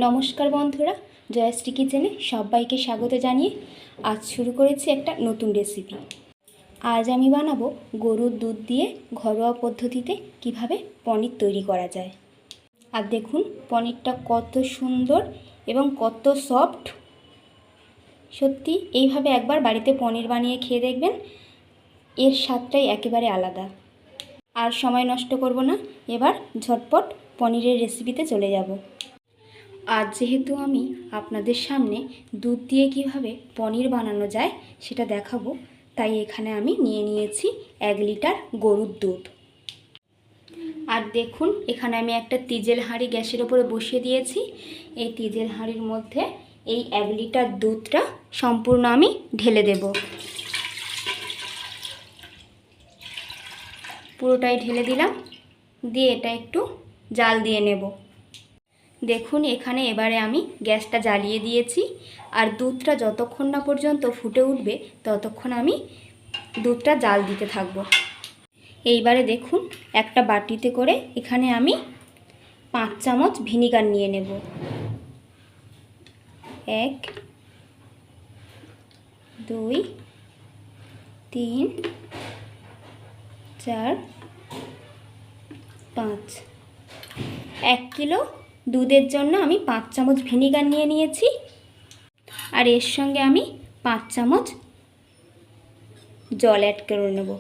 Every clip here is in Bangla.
নমস্কার বন্ধুরা, জয়শ্রী কিচেনে সবাইকে স্বাগত জানিয়ে আজ শুরু করেছি একটা নতুন রেসিপি। আজ আমি বানাবো গরুর দুধ দিয়ে ঘরোয়া পদ্ধতিতে কিভাবে পনির তৈরি করা যায়। আর দেখুন পনিরটা কত সুন্দর এবং কত সফট। সত্যি এইভাবে একবার বাড়িতে পনির বানিয়ে খেয়ে দেখবেন, এর স্বাদটাই একেবারে আলাদা। আর সময় নষ্ট করব না, এবার ঝটপট পনিরের রেসিপিতে চলে যাব। আজ যেহেতু আমি আপনাদের সামনে দুধ দিয়ে কিভাবে পনির বানানো যায় সেটা দেখাবো, তাই এখানে আমি নিয়ে নিয়েছি 1 লিটার গরুর দুধ। আর দেখুন এখানে আমি একটা তিজেল হাঁড়ি গ্যাসের ওপরে বসিয়ে দিয়েছি। এই তিজেল হাঁড়ির মধ্যে এই 1 লিটার দুধটা সম্পূর্ণ আমি ঢেলে দেব। পুরোটাই ঢেলে দিলাম, দিয়ে এটা একটু জাল দিয়ে নেব। দেখুন এখানে এবারে আমি গ্যাসটা জ্বালিয়ে দিয়েছি, আর দুধটা যতক্ষণ না পর্যন্ত ফুটে উঠবে ততক্ষণ আমি দুধটা জাল দিতে থাকব। এইবারে দেখুন একটা বাটিতে করে এখানে আমি 5 চামচ ভিনিগার নিয়ে নেব। 1 2 3 4 5। 1 কিলো দুধের জন্য আমি 5 চামচ ভিনিগার নিয়ে নিয়েছি, আর এর সঙ্গে আমি 5 চামচ জল অ্যাড করে নেব।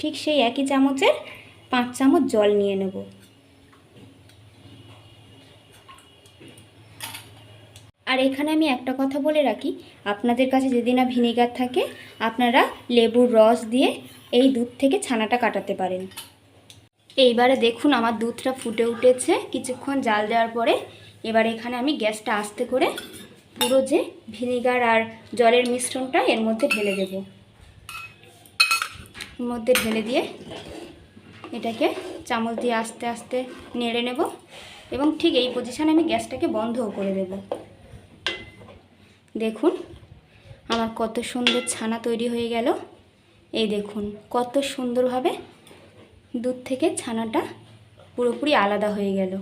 ঠিক সেই একই চামচের 5 চামচ জল নিয়ে নেব। আর এখানে আমি একটা কথা বলে রাখি, আপনাদের কাছে যদি না ভিনিগার থাকে আপনারা লেবুর রস দিয়ে এই দুধ থেকে ছানাটা কাটাতে পারেন। এইবারে দেখুন আমার দুধটা ফুটে উঠেছে কিছুক্ষণ জাল দেওয়ার পরে। এবারে এখানে আমি গ্যাসটা আস্তে করে পুরো যে ভিনিগার আর জলের মিশ্রণটা এর মধ্যে ঢেলে দেব। এর মধ্যে ঢেলে দিয়ে এটাকে চামচ দিয়ে আস্তে আস্তে নেড়ে নেব, এবং ঠিক এই পজিশনে আমি গ্যাসটাকে বন্ধও করে দেব। দেখুন আমার কত সুন্দর ছানা তৈরি হয়ে গেল। এই দেখুন কত সুন্দরভাবে দুধ থেকে ছানাটা পুরোপুরি আলাদা হয়ে গেল।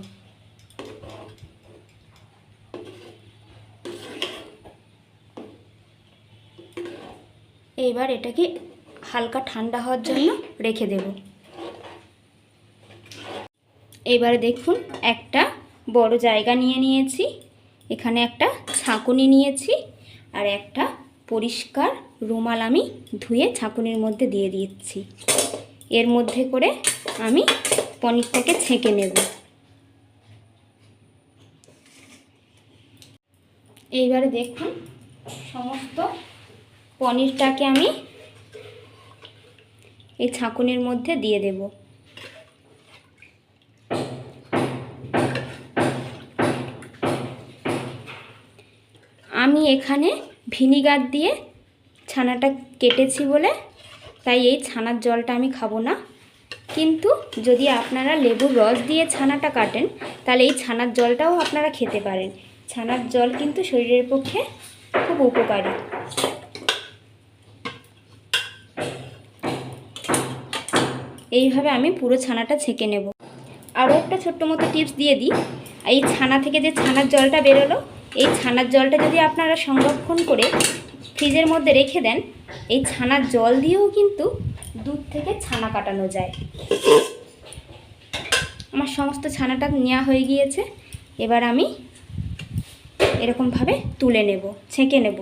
এইবার এটাকে হালকা ঠান্ডা হওয়ার জন্য রেখে দেব। এবারে দেখুন একটা বড় জায়গা নিয়ে নিয়েছি, এখানে একটা ছাঁকুনি নিয়েছি, আর একটা পরিষ্কার রুমাল আমি ধুয়ে ছাঁকুনির মধ্যে দিয়ে দিচ্ছি। এর মধ্যে করে আমি পনিরটাকে ছেঁকে নেব। এইবারে দেখুন সমস্ত পনিরটাকে আমি এই ছাঁকুনির মধ্যে দিয়ে দেব। আমি এখানে ভিনিগার দিয়ে ছানাটা কেটেছি বলে তাই এই ছানার জলটা আমি খাবো না, কিন্তু যদি আপনারা লেবুর রস দিয়ে ছানাটা কাটেন তাহলে এই ছানার জলটাও আপনারা খেতে পারেন। ছানার জল কিন্তু শরীরের পক্ষে খুব উপকারী। এইভাবে আমি পুরো ছানাটা ছেঁকে নেব। আরও একটা ছোট্ট মতো টিপস দিয়ে দিই, এই ছানা থেকে যে ছানার জলটা বেরোলো, এই ছানার জলটা যদি আপনারা সংরক্ষণ করে ফ্রিজের মধ্যে রেখে দেন, এই ছানার জল দিয়েও কিন্তু দুধ থেকে ছানা কাটানো যায়। আমার সমস্ত ছানাটা নেওয়া হয়ে গিয়েছে, এবার আমি এরকমভাবে তুলে নেব, ছেঁকে নেব।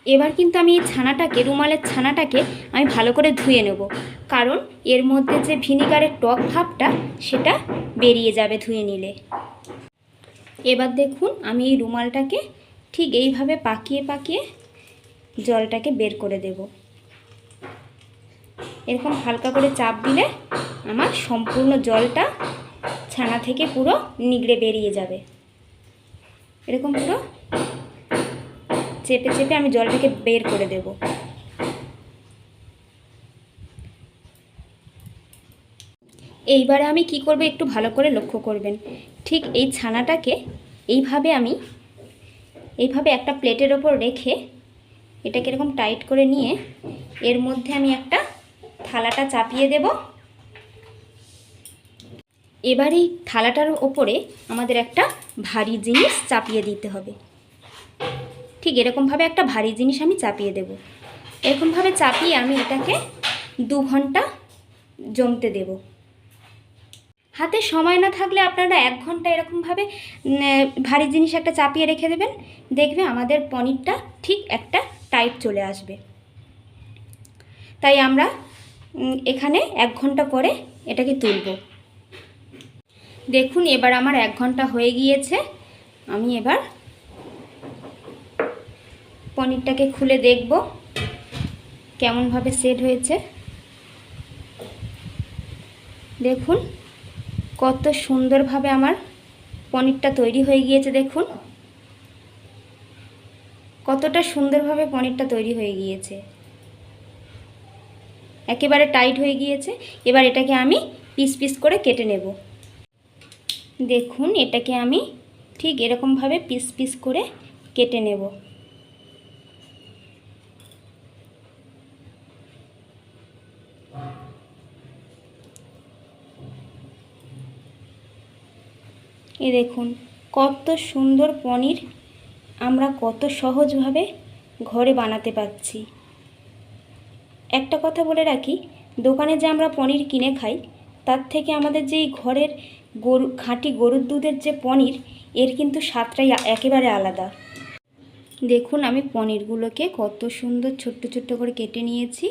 এবার কিন্তু আমি এই ছানাটাকে, রুমালের ছানাটাকে আমি ভালো করে ধুয়ে নেব, কারণ এর মধ্যে যে ভিনিগারের টক ভাবটা সেটা বেরিয়ে যাবে ধুয়ে নিলে। এবার দেখুন আমি এই রুমালটাকে ঠিক এইভাবে পাকিয়ে পাকিয়ে জলটাকে বের করে দেব। এরকম হালকা করে চাপ দিলে আমার সম্পূর্ণ জলটা ছানা থেকে পুরো নিগড়ে বেরিয়ে যাবে। এরকম পুরো চেপে চেপে আমি জলটাকে বের করে দেব। এইবারে আমি কি করব একটু ভালো করে লক্ষ্য করবেন। ঠিক এই ছানাটাকে এইভাবে আমি একটা প্লেটের ওপর রেখে এটাকে এরকম টাইট করে নিয়ে এর মধ্যে আমি একটা থালাটা চাপিয়ে দেব। এবার এই থালাটার ওপরে আমাদের একটা ভারী জিনিস চাপিয়ে দিতে হবে। ঠিক এরকমভাবে একটা ভারী জিনিস আমি চাপিয়ে দেব। এরকমভাবে চাপিয়ে আমি এটাকে 2 ঘন্টা জমতে দেব। হাতে সময় না থাকলে আপনারা 1 ঘন্টা এরকমভাবে ভারী জিনিস একটা চাপিয়ে রেখে দেবেন। দেখবে আমাদের পনিরটা ঠিক একটা টাইট চলে আসবে। তাই আমরা এখানে 1 ঘন্টা পরে এটাকে তুলব। দেখুন এবার আমার 1 ঘন্টা হয়ে গিয়েছে। আমি এবার পনিরটাকে খুলে দেখব কেমনভাবে সেট হয়েছে। দেখুন কত সুন্দরভাবে আমার পনিরটা তৈরি হয়ে গিয়েছে। দেখুন কতটা সুন্দরভাবে পনিরটা তৈরি হয়ে গিয়েছে, একেবারে টাইট হয়ে গিয়েছে। এবার এটাকে আমি পিস পিস করে কেটে নেব। দেখুন এটাকে আমি ঠিক এরকমভাবে পিস পিস করে কেটে নেব। এই দেখুন কত সুন্দর পনির আমরা কত সহজভাবে ঘরে বানাতে পারছি। একটা কথা বলে রাখি, দোকানে যে আমরা পনির কিনে খাই তার থেকে আমাদের যেই ঘরের খাঁটি গরুর দুধের যে পনির, এর কিন্তু স্বাদটাই একেবারে আলাদা। দেখুন আমি পনিরগুলোকে কত সুন্দর ছোট্ট ছোট্ট করে কেটে নিয়েছি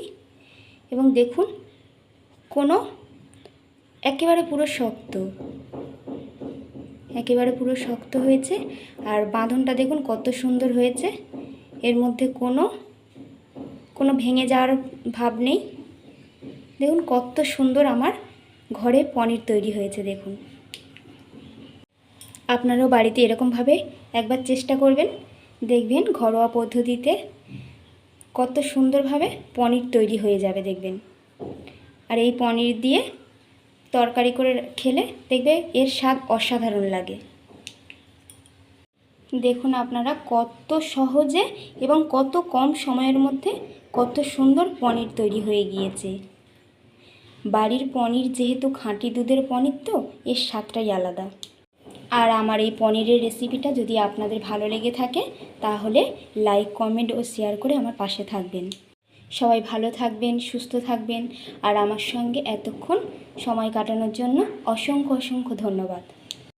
এবং দেখুন একেবারে পুরো শক্ত, একেবারে পুরো শক্ত হয়েছে। আর বাঁধনটা দেখুন কত সুন্দর হয়েছে, এর মধ্যে কোনো ভেঙে যাওয়ার ভাব নেই। দেখুন কত সুন্দর আমার ঘরে পনির তৈরি হয়েছে। দেখুন আপনারাও বাড়িতে এরকমভাবে একবার চেষ্টা করবেন, দেখবেন ঘরোয়া পদ্ধতিতে কত সুন্দরভাবে পনির তৈরি হয়ে যাবে দেখবেন। আর এই পনির দিয়ে তরকারি করে খেলে দেখবে এর স্বাদ অসাধারণ লাগে। দেখুন আপনারা কত সহজে এবং কত কম সময়ের মধ্যে কত সুন্দর পনির তৈরি হয়ে গিয়েছে। বাড়ির পনির যেহেতু খাঁটি দুধের পনির, তো এর স্বাদটাই আলাদা। আর আমার এই পনিরের রেসিপিটা যদি আপনাদের ভালো লেগে থাকে তাহলে লাইক, কমেন্ট ও শেয়ার করে আমার পাশে থাকবেন। সবাই ভালো থাকবেন, সুস্থ থাকবেন। আর আমার সঙ্গে এতক্ষণ সময় কাটানোর জন্য অসংখ্য অসংখ্য ধন্যবাদ।